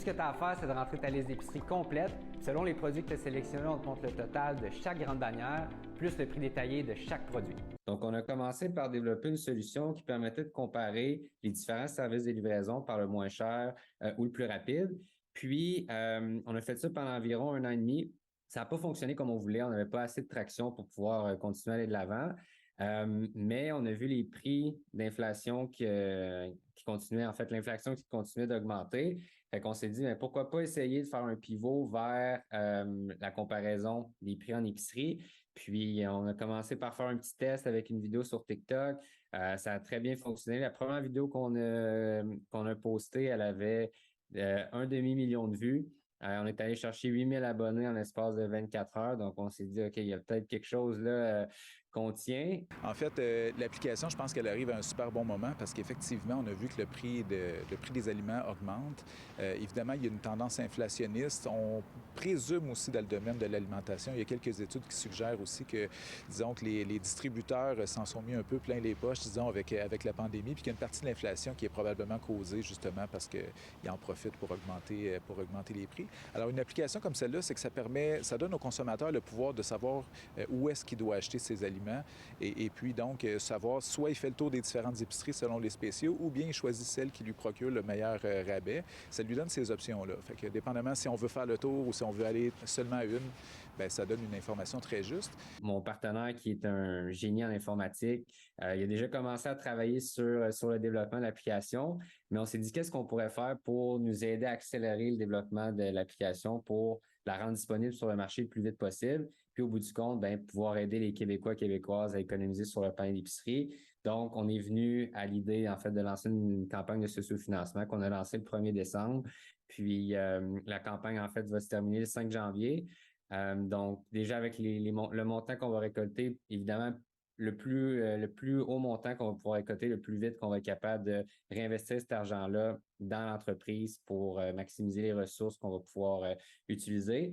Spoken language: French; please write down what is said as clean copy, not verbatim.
Ce que tu as à faire, c'est de rentrer ta liste d'épicerie complète. Selon les produits que tu as sélectionnés, on te montre le total de chaque grande bannière, plus le prix détaillé de chaque produit. Donc, on a commencé par développer une solution qui permettait de comparer les différents services de livraison par le moins cher ou le plus rapide. Puis, on a fait ça pendant environ 1 an et demi. Ça n'a pas fonctionné comme on voulait. On n'avait pas assez de traction pour pouvoir continuer à aller de l'avant. Mais on a vu les prix d'inflation qui continuaient, en fait, l'inflation qui continuait d'augmenter. Fait qu'on s'est dit, mais pourquoi pas essayer de faire un pivot vers la comparaison des prix en épicerie. Puis, on a commencé par faire un petit test avec une vidéo sur TikTok. Ça a très bien fonctionné. La première vidéo qu'on a postée, elle avait 1 demi-million de vues. On est allé chercher 8 000 abonnés en l'espace de 24 heures. Donc, on s'est dit, OK, il y a peut-être quelque chose là qu'on tient. En fait, l'application, je pense qu'elle arrive à un super bon moment parce qu'effectivement, on a vu que le prix des aliments augmente. Évidemment, il y a une tendance inflationniste. On présume aussi dans le domaine de l'alimentation, il y a quelques études qui suggèrent aussi que, disons, que les distributeurs s'en sont mis un peu plein les poches, disons, avec la pandémie, puis qu'il y a une partie de l'inflation qui est probablement causée justement parce qu'ils en profitent pour augmenter les prix. Alors, une application comme celle-là, c'est que ça donne aux consommateurs le pouvoir de savoir où est-ce qu'ils doivent acheter ces aliments et puis donc savoir soit il fait le tour des différentes épiceries selon les spéciaux ou bien il choisit celle qui lui procure le meilleur rabais. Ça lui donne ces options-là. Fait que dépendamment si on veut faire le tour ou si on veut aller seulement à une, bien, ça donne une information très juste. Mon partenaire qui est un génie en informatique, il a déjà commencé à travailler sur le développement de l'application, mais on s'est dit qu'est-ce qu'on pourrait faire pour nous aider à accélérer le développement de l'application pour la rendre disponible sur le marché le plus vite possible. Puis au bout du compte, ben, pouvoir aider les Québécois et Québécoises à économiser sur le pain d'épicerie. Donc, on est venu à l'idée, en fait, de lancer une campagne de socio-financement qu'on a lancée le 1er décembre. Puis, la campagne, en fait, va se terminer le 5 janvier. Donc, déjà avec le montant qu'on va récolter, évidemment, le plus haut montant qu'on va pouvoir récolter, le plus vite qu'on va être capable de réinvestir cet argent-là dans l'entreprise pour maximiser les ressources qu'on va pouvoir utiliser.